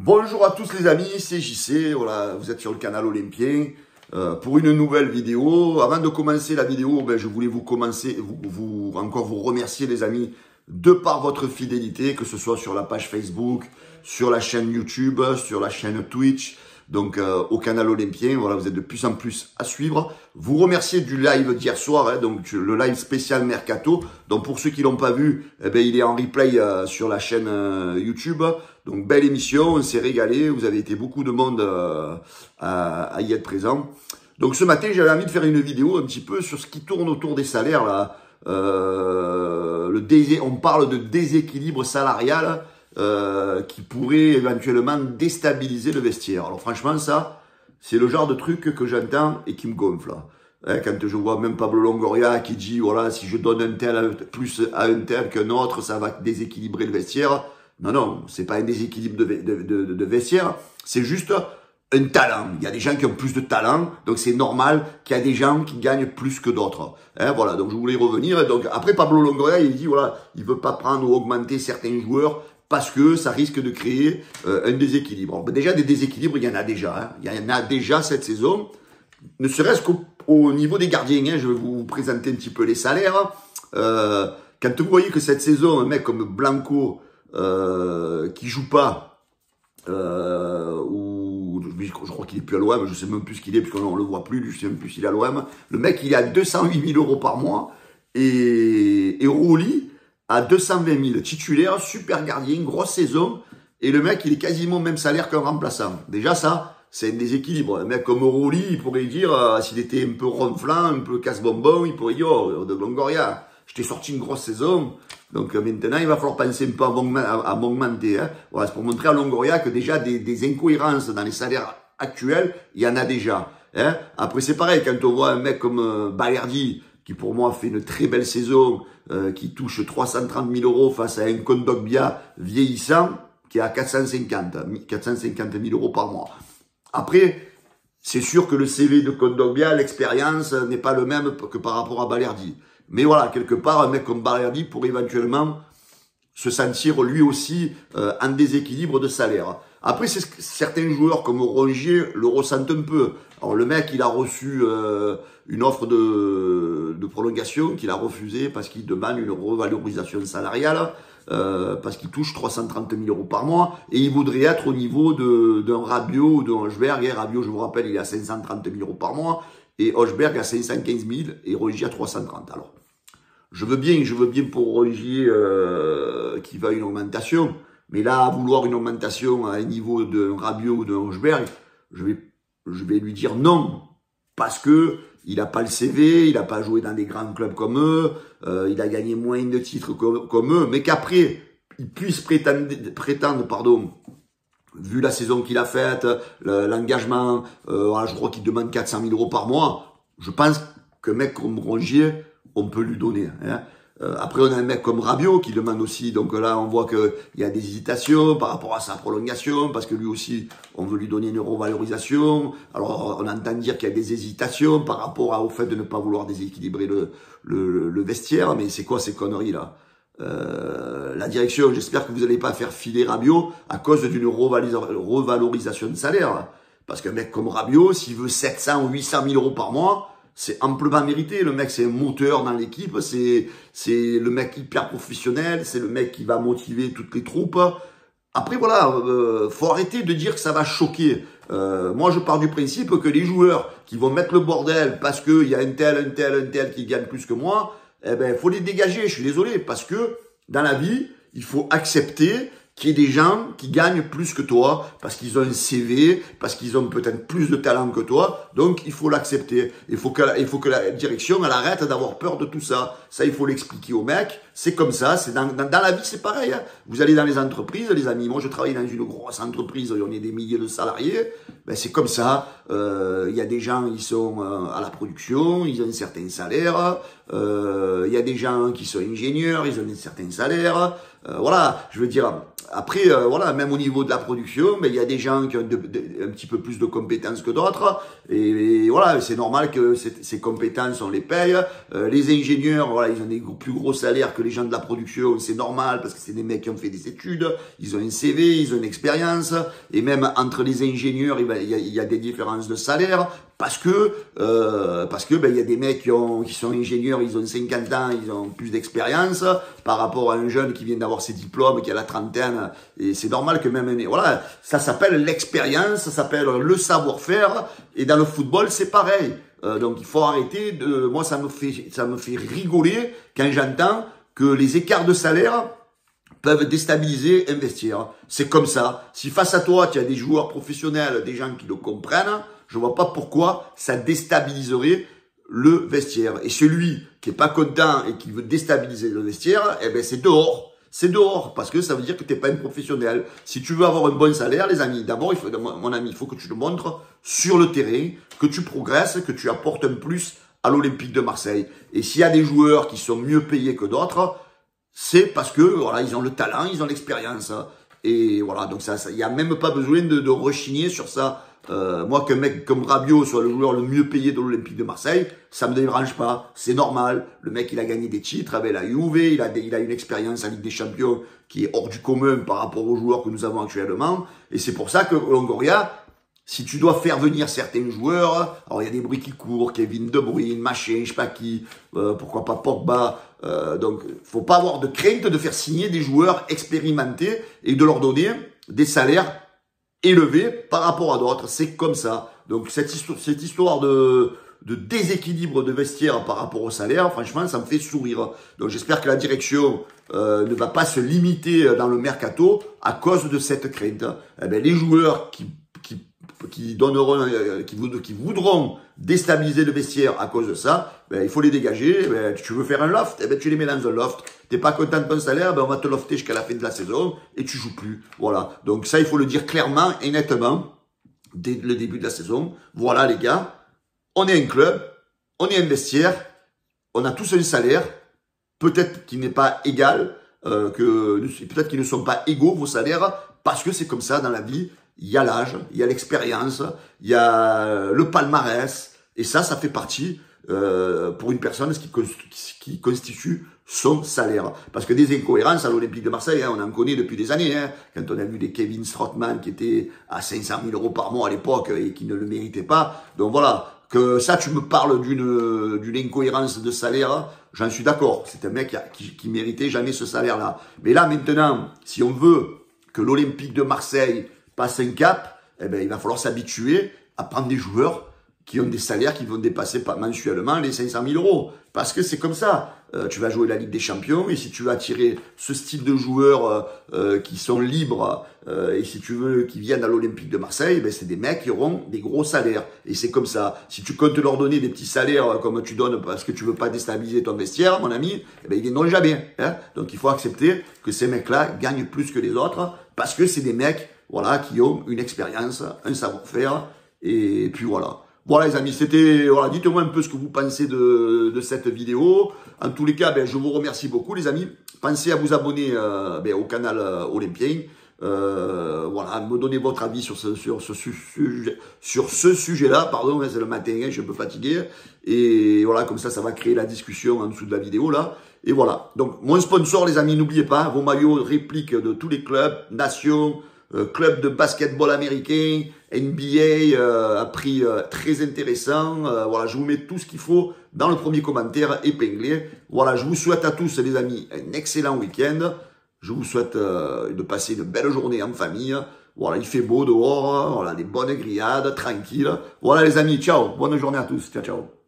Bonjour à tous les amis, c'est JC, voilà, vous êtes sur le canal Olympien pour une nouvelle vidéo. Avant de commencer la vidéo, je voulais vous remercier les amis de par votre fidélité, que ce soit sur la page Facebook, sur la chaîne YouTube, sur la chaîne Twitch, donc au canal Olympien. Voilà, vous êtes de plus en plus à suivre. Vous remercier du live d'hier soir, donc le live spécial Mercato. Donc pour ceux qui l'ont pas vu, il est en replay sur la chaîne YouTube. Donc belle émission, on s'est régalé, vous avez été beaucoup de monde à y être présent. Donc ce matin, j'avais envie de faire une vidéo un petit peu sur ce qui tourne autour des salaires là. On parle de déséquilibre salarial qui pourrait éventuellement déstabiliser le vestiaire. Alors franchement, ça, c'est le genre de truc que j'entends et qui me gonfle. Quand je vois même Pablo Longoria qui dit, voilà, si je donne un tel plus à un tel qu'un autre, ça va déséquilibrer le vestiaire. Non, c'est pas un déséquilibre de vestiaire, c'est juste un talent. Il y a des gens qui ont plus de talent, donc c'est normal qu'il y a des gens qui gagnent plus que d'autres. Voilà, donc je voulais revenir. Donc après, Pablo Longoria, il dit, voilà, il veut pas prendre ou augmenter certains joueurs parce que ça risque de créer un déséquilibre. Alors, déjà, des déséquilibres, il y en a déjà. Il y en a déjà cette saison, ne serait-ce qu'au niveau des gardiens. Je vais vous présenter un petit peu les salaires. Quand vous voyez que cette saison, un mec comme Blanco, qui joue pas, ou je crois qu'il est plus à l'OM, je sais même plus ce qu'il est, puisqu'on le voit plus, je sais même plus s'il est à l'OM. Le mec, il est à 208 000 € par mois, et Roli à 220 000, titulaire, super gardien, grosse saison, et le mec, il est quasiment au même salaire qu'un remplaçant. Déjà, ça, c'est un déséquilibre. Un mec comme Roli, il pourrait dire, s'il était un peu ronflant, un peu casse-bonbon, il pourrait dire, oh, de Longoria, je t'ai sorti une grosse saison, donc maintenant, il va falloir penser un peu à augmenter. Voilà, c'est pour montrer à Longoria que déjà des incohérences dans les salaires actuels, il y en a déjà. Après, c'est pareil, quand on voit un mec comme Balerdi, qui pour moi fait une très belle saison, qui touche 330 000 € face à un Kondogbia vieillissant, qui est à 450 000 € par mois. Après, c'est sûr que le CV de Kondogbia, l'expérience n'est pas le même que par rapport à Balerdi. Mais voilà, quelque part, un mec comme Balerdi pourrait éventuellement se sentir lui aussi en déséquilibre de salaire. Après, certains joueurs comme Rongier le ressentent un peu. Alors le mec, il a reçu une offre de prolongation qu'il a refusée parce qu'il demande une revalorisation salariale, parce qu'il touche 330 000 € par mois, et il voudrait être au niveau d'un Rabiot ou d'un Hojbjerg. Rabiot, je vous rappelle, il est à 530 000 € par mois, et Hojbjerg à 515 000, et Rongier à 330. Alors, je veux bien pour Rongier qui va une augmentation, mais là, à vouloir une augmentation à un niveau d'un Rabiot ou d'un Hojbjerg, je vais lui dire non, parce que il n'a pas le CV, il n'a pas joué dans des grands clubs comme eux, il a gagné moins de titres comme eux, mais qu'après, il puisse prétendre, vu la saison qu'il a faite, l'engagement, je crois qu'il demande 400 000 € par mois, je pense qu'un mec comme Rongier, on peut lui donner. Après, on a un mec comme Rabiot qui demande aussi, donc là, on voit qu'il y a des hésitations par rapport à sa prolongation, parce que lui aussi, on veut lui donner une revalorisation. Alors, on entend dire qu'il y a des hésitations par rapport au fait de ne pas vouloir déséquilibrer le vestiaire, mais c'est quoi ces conneries-là? La direction, j'espère que vous n'allez pas faire filer Rabiot à cause d'une revalorisation de salaire. Parce qu'un mec comme Rabiot, s'il veut 700 ou 800 000 € par mois, c'est amplement mérité. Le mec, c'est un moteur dans l'équipe, c'est le mec hyper professionnel, c'est le mec qui va motiver toutes les troupes. Après, voilà, faut arrêter de dire que ça va choquer. Moi, je pars du principe que les joueurs qui vont mettre le bordel parce qu'il y a un tel qui gagne plus que moi, faut les dégager, je suis désolé, parce que dans la vie, il faut accepter qu'il y ait des gens qui gagnent plus que toi, parce qu'ils ont un CV, parce qu'ils ont peut-être plus de talent que toi, donc il faut l'accepter. Il faut que la direction, elle arrête d'avoir peur de tout ça. Ça, il faut l'expliquer aux mecs, c'est comme ça, c'est dans la vie, c'est pareil. Vous allez dans les entreprises, les amis, moi je travaille dans une grosse entreprise, on est des milliers de salariés, c'est comme ça, il y a des gens, ils sont à la production, ils ont un certain salaire, Il y a des gens qui sont ingénieurs, ils ont un certain salaire. Voilà, je veux dire, après, voilà, même au niveau de la production, il y a des gens qui ont un petit peu plus de compétences que d'autres. Et voilà, c'est normal que ces compétences, on les paye. Les ingénieurs, voilà, ils ont des plus gros salaires que les gens de la production. C'est normal parce que c'est des mecs qui ont fait des études. Ils ont un CV, ils ont une expérience. Et même entre les ingénieurs, il y a des différences de salaire. Parce que il y a des mecs qui sont ingénieurs, ils ont 50 ans, ils ont plus d'expérience par rapport à un jeune qui vient d'avoir ses diplômes, qui a la trentaine. Et c'est normal que même, voilà, ça s'appelle l'expérience, ça s'appelle le savoir-faire. Et dans le football, c'est pareil. Donc il faut arrêter de, moi ça me fait rigoler quand j'entends que les écarts de salaire peuvent déstabiliser un vestiaire. C'est comme ça. Si face à toi, tu as des joueurs professionnels, des gens qui le comprennent, je vois pas pourquoi ça déstabiliserait le vestiaire. Et celui qui est pas content et qui veut déstabiliser le vestiaire, eh ben c'est dehors. C'est dehors, parce que ça veut dire que t'es pas un professionnel. Si tu veux avoir un bon salaire, les amis, d'abord, mon ami, il faut que tu le montres sur le terrain, que tu progresses, que tu apportes un plus à l'Olympique de Marseille. Et s'il y a des joueurs qui sont mieux payés que d'autres, c'est parce que, voilà, ils ont le talent, ils ont l'expérience. Et voilà, donc ça, il y a même pas besoin de rechigner sur ça. Moi, qu'un mec comme Rabiot soit le joueur le mieux payé de l'Olympique de Marseille, ça me dérange pas. C'est normal. Le mec, il a gagné des titres avec la Juve, il a une expérience en Ligue des Champions qui est hors du commun par rapport aux joueurs que nous avons actuellement. Et c'est pour ça que Longoria, si tu dois faire venir certains joueurs, alors il y a des bruits qui courent, Kevin De Bruyne, machin, je sais pas qui, pourquoi pas Pogba, donc faut pas avoir de crainte de faire signer des joueurs expérimentés et de leur donner des salaires élevés par rapport à d'autres. C'est comme ça. Donc cette histoire de déséquilibre de vestiaire par rapport au salaire, franchement, ça me fait sourire. Donc j'espère que la direction ne va pas se limiter dans le mercato à cause de cette crainte. Eh ben, les joueurs qui voudront déstabiliser le vestiaire à cause de ça, ben, il faut les dégager. Ben, tu veux faire un loft, eh ben, tu les mets dans un loft. T'es pas content de ton salaire, ben, on va te lofter jusqu'à la fin de la saison et tu joues plus. Voilà. Donc ça, il faut le dire clairement et nettement dès le début de la saison. Voilà, les gars. On est un club, on est un vestiaire, on a tous un salaire, peut-être qu'il n'est pas égal, peut-être qu'ils ne sont pas égaux, vos salaires, parce que c'est comme ça dans la vie. Il y a l'âge, il y a l'expérience, il y a le palmarès, et ça fait partie pour une personne qui constitue son salaire. Parce que des incohérences à l'Olympique de Marseille, on en connaît depuis des années. Quand on a vu des Kevin Strootman qui étaient à 500 000 euros par mois à l'époque et qui ne le méritaient pas. Donc voilà, que ça, tu me parles d'une incohérence de salaire, j'en suis d'accord. C'est un mec qui méritait jamais ce salaire-là. Mais là, maintenant, si on veut que l'Olympique de Marseille passe un cap, eh ben, il va falloir s'habituer à prendre des joueurs qui ont des salaires qui vont dépasser mensuellement les 500 000 euros. Parce que c'est comme ça. Tu vas jouer la Ligue des Champions et si tu veux attirer ce style de joueurs qui sont libres et si tu veux qu'ils viennent à l'Olympique de Marseille, ben c'est des mecs qui auront des gros salaires. Et c'est comme ça. Si tu comptes leur donner des petits salaires comme tu donnes parce que tu veux pas déstabiliser ton vestiaire, mon ami, eh ben ils viendront jamais. Hein. Donc il faut accepter que ces mecs-là gagnent plus que les autres parce que c'est des mecs, voilà, qui ont une expérience, un savoir-faire et puis voilà. Voilà les amis, c'était, voilà, dites-moi un peu ce que vous pensez de cette vidéo. En tous les cas, ben, je vous remercie beaucoup les amis. Pensez à vous abonner au canal Olympien. Voilà, me donner votre avis sur ce sujet-là. Pardon, c'est le matin, je suis un peu fatigué. Et voilà, comme ça va créer la discussion en dessous de la vidéo là. Et voilà. Donc, mon sponsor les amis, n'oubliez pas, vos maillots répliques de tous les clubs, nations, club de basketball américain, NBA, à prix très intéressant. Voilà, je vous mets tout ce qu'il faut dans le premier commentaire épinglé. Voilà, je vous souhaite à tous les amis un excellent week-end. Je vous souhaite de passer une belle journée en famille. Voilà, il fait beau dehors. Voilà, des bonnes grillades, tranquilles. Voilà les amis, ciao. Bonne journée à tous. Ciao, ciao.